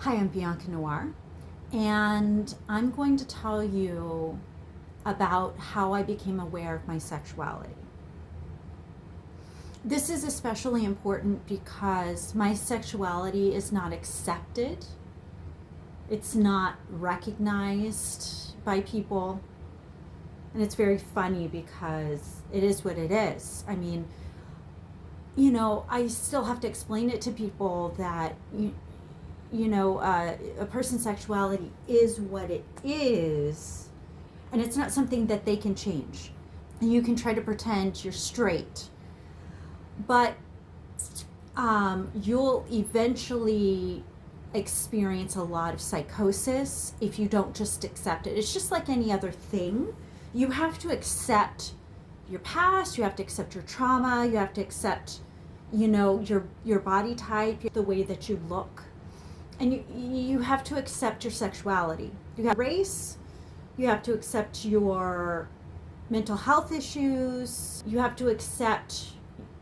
Hi, I'm Bianca Noir, and I'm going to tell you about how I became aware of my sexuality. This is especially important because my sexuality is not accepted, it's not recognized by people, and it's very funny because it is what it is. I still have to explain it to people that a person's sexuality is what it is, and it's not something that they can change. And you can try to pretend you're straight, but you'll eventually experience a lot of psychosis if you don't just accept it. It's just like any other thing. You have to accept your past, you have to accept your trauma, you have to accept, your body type, the way that you look. And you have to accept your sexuality. You have race, you have to accept your mental health issues, you have to accept,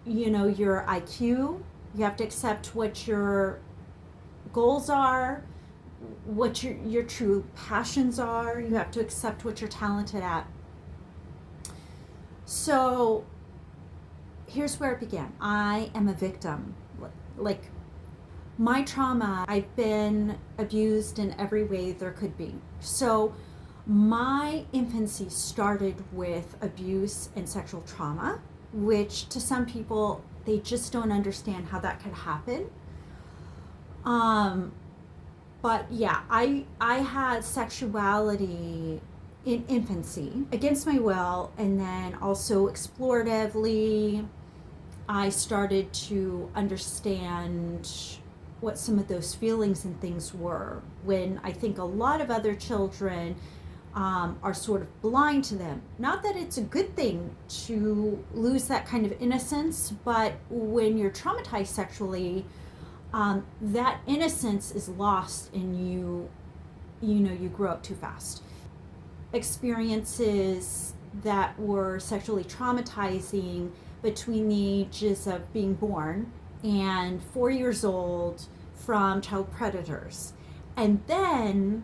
your IQ, you have to accept what your goals are, what your true passions are, you have to accept what you're talented at. So here's where it began. I am a victim. Like, my trauma, I've been abused in every way there could be. So my infancy started with abuse and sexual trauma, which to some people, they just don't understand how that could happen. But yeah, I had sexuality in infancy against my will, and then also exploratively I started to understand what some of those feelings and things were, when I think a lot of other children are sort of blind to them. Not that it's a good thing to lose that kind of innocence, but when you're traumatized sexually, that innocence is lost, and you grow up too fast. Experiences that were sexually traumatizing between the ages of being born and 4 years old from child predators. And then,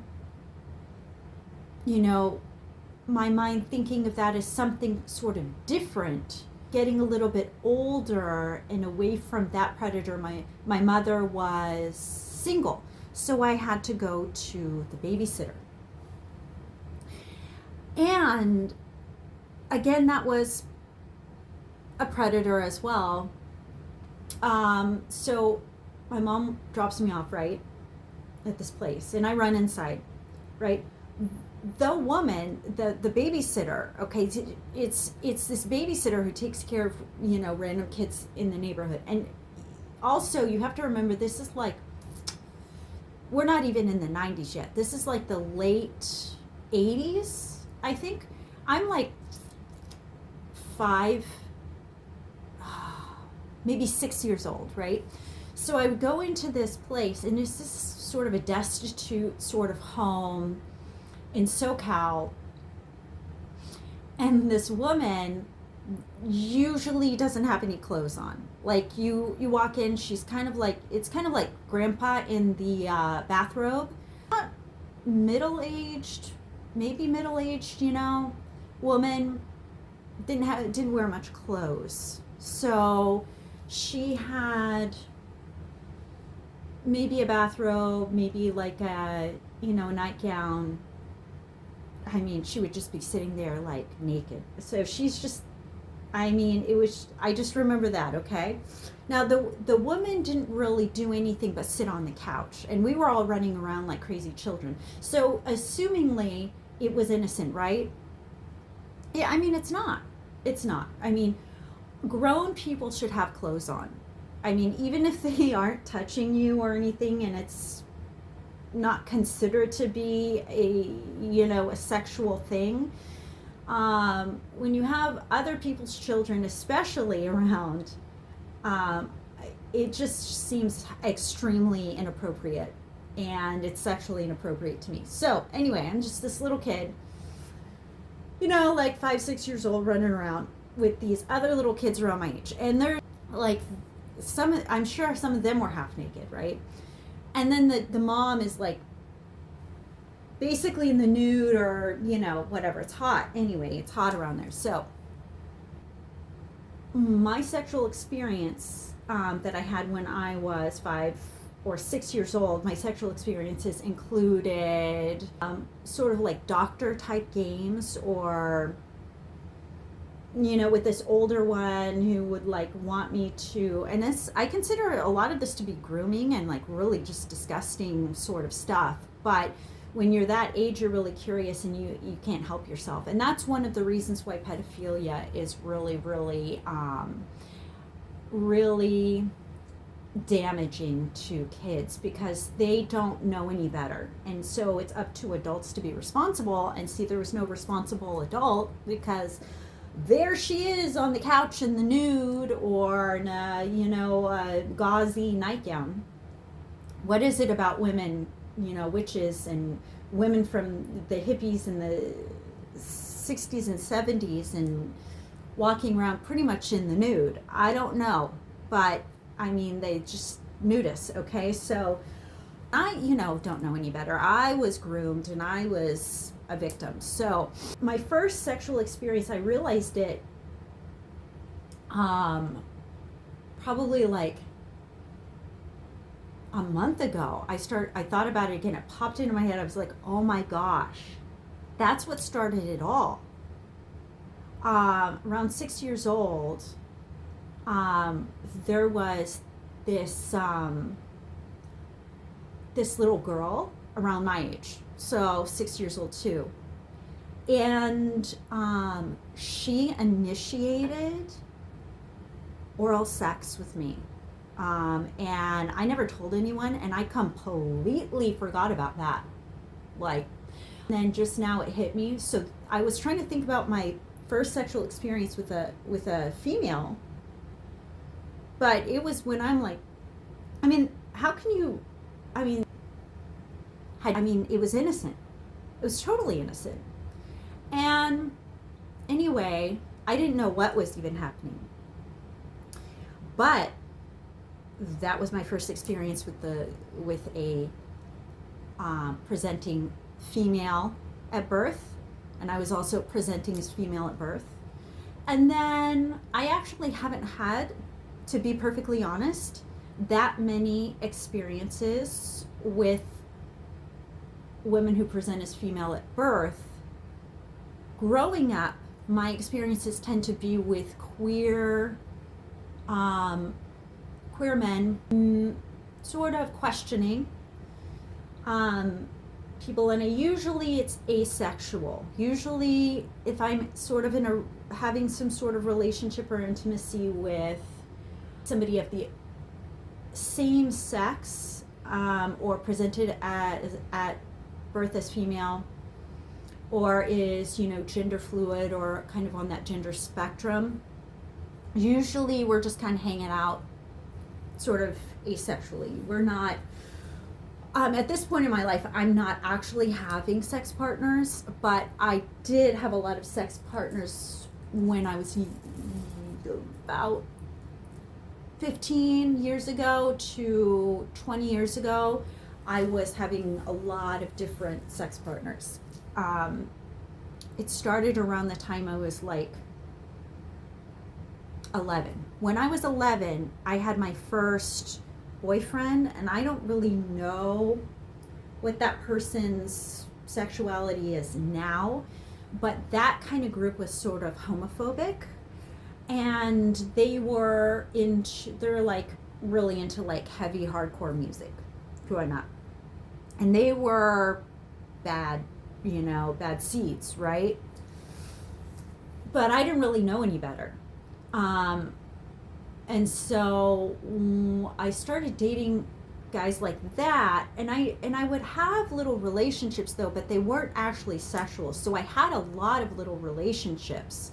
my mind thinking of that as something sort of different, getting a little bit older and away from that predator. My mother was single, so I had to go to the babysitter. And again, that was a predator as well. So my mom drops me off, right, at this place, and I run inside, right? The woman, the babysitter, okay, it's this babysitter who takes care of, random kids in the neighborhood. And also, you have to remember, this is like, we're not even in the 90s yet. This is like the late 80s, I think. I'm like 5, maybe 6 years old, right? So I would go into this place, and it's this sort of a destitute sort of home in SoCal. And this woman usually doesn't have any clothes on. Like, you walk in, she's it's kind of like grandpa in the bathrobe. Not middle-aged, maybe middle-aged, woman. Didn't wear much clothes. So she had maybe a bathrobe, maybe like a nightgown. She would just be sitting there like naked. So she's just, I just remember that, okay? Now the woman didn't really do anything but sit on the couch, and we were all running around like crazy children. So assumingly it was innocent, right? Yeah, it's not. It's not. Grown people should have clothes on. Even if they aren't touching you or anything, and it's not considered to be a sexual thing. When you have other people's children, especially around, it just seems extremely inappropriate, and it's sexually inappropriate to me. So anyway, I'm just this little kid, like 5, 6 years old, running around with these other little kids around my age, and they're like, I'm sure some of them were half naked, right? And then the mom is like basically in the nude, or whatever. It's hot anyway. It's hot around there. So my sexual experience that I had when I was 5 or 6 years old, my sexual experiences included sort of like doctor type games, or with this older one who would like want me to, and this, I consider a lot of this to be grooming and like really just disgusting sort of stuff. But when you're that age, you're really curious, and you can't help yourself. And that's one of the reasons why pedophilia is really, really, really damaging to kids, because they don't know any better. And so it's up to adults to be responsible. And see, there was no responsible adult, because there she is on the couch in the nude, or in a gauzy nightgown. What is it about women, witches and women from the hippies in the 60s and 70s and walking around pretty much in the nude? I don't know, but I mean, they just nudists, okay? So I, don't know any better. I was groomed and I was a victim. So my first sexual experience, I realized it probably like a month ago. I thought about it again. It popped into my head. I was like, oh my gosh, that's what started it all. Around 6 years old, there was this this little girl around my age, so 6 years old too, and she initiated oral sex with me, and I never told anyone, and I completely forgot about that. Like, and then just now it hit me. So I was trying to think about my first sexual experience with a female, but it was when I'm like, I mean, how can you, I mean, it was innocent. It was totally innocent. And anyway, I didn't know what was even happening. But that was my first experience with a presenting female at birth, and I was also presenting as female at birth. And then I actually haven't had, to be perfectly honest, that many experiences with women who present as female at birth. Growing up, my experiences tend to be with queer men, sort of questioning people, and usually it's asexual. Usually, if I'm sort of having some sort of relationship or intimacy with somebody of the same sex, or presented at birth as female, or is gender fluid, or kind of on that gender spectrum, usually we're just kind of hanging out sort of asexually. We're not at this point in my life, I'm not actually having sex partners, but I did have a lot of sex partners when I was about 15 years ago to 20 years ago. I was having a lot of different sex partners. It started around the time I was like 11. When I was 11, I had my first boyfriend, and I don't really know what that person's sexuality is now, but that kind of group was sort of homophobic, and they're like really into like heavy hardcore music growing up, and they were bad seeds, right? But I didn't really know any better. And so I started dating guys like that, and I would have little relationships though, but they weren't actually sexual. So I had a lot of little relationships,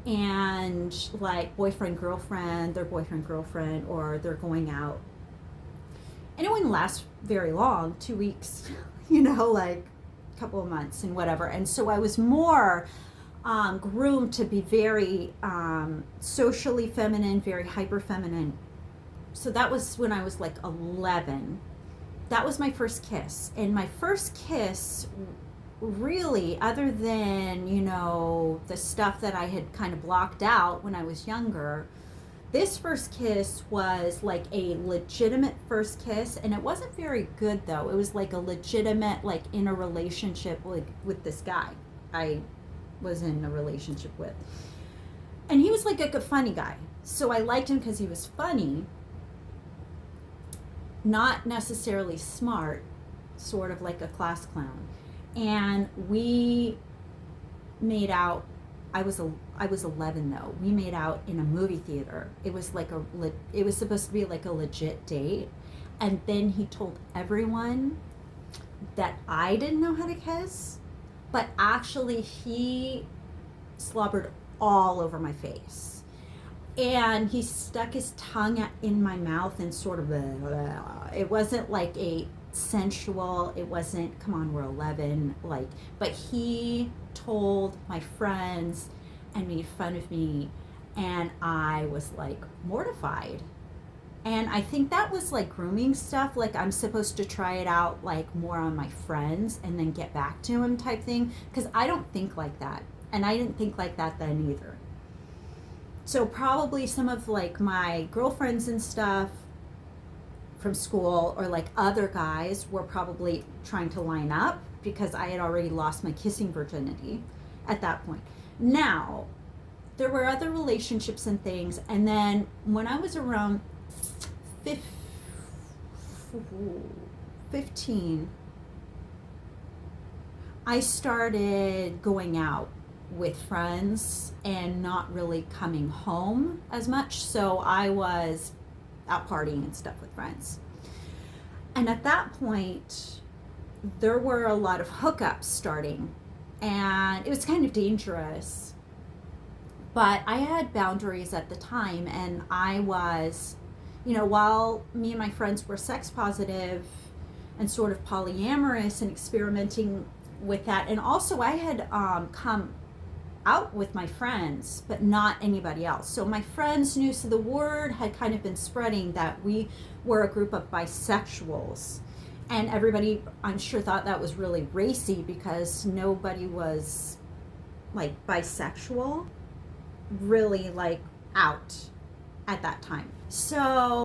and like boyfriend, girlfriend, their boyfriend, girlfriend, or they're going out. And it wouldn't last very long, 2 weeks, like a couple of months and whatever. And so I was more groomed to be very socially feminine, very hyper feminine. So that was when I was like 11. that was my first kiss. And my first kiss, really, other than, you know, the stuff that I had kind of blocked out when I was younger, this first kiss was like a legitimate first kiss, and it wasn't very good though. It was like a legitimate, like in a relationship, like with this guy I was in a relationship with. And he was like a funny guy. So I liked him because he was funny, not necessarily smart, sort of like a class clown. And we made out. I was 11 though. We made out in a movie theater. It was like it was supposed to be like a legit date. And then he told everyone that I didn't know how to kiss, but actually he slobbered all over my face. And he stuck his tongue in my mouth and sort of, it wasn't like a sensual, it wasn't, come on, we're 11, like, but he told my friends and made fun of me, and I was like mortified. And I think that was like grooming stuff, like I'm supposed to try it out like more on my friends and then get back to him type thing, because I don't think like that, and I didn't think like that then either. So probably some of like my girlfriends and stuff from school or like other guys were probably trying to line up, because I had already lost my kissing virginity at that point. Now, there were other relationships and things, and then when I was around 15, I started going out with friends and not really coming home as much. So I was out partying and stuff with friends. And at that point, there were a lot of hookups starting, and it was kind of dangerous. But I had boundaries at the time, and I was, you know, while me and my friends were sex positive and sort of polyamorous and experimenting with that, and also I had come out with my friends, but not anybody else. So my friends knew, so the word had kind of been spreading that we were a group of bisexuals. And everybody, I'm sure, thought that was really racy, because nobody was like bisexual really like out at that time. So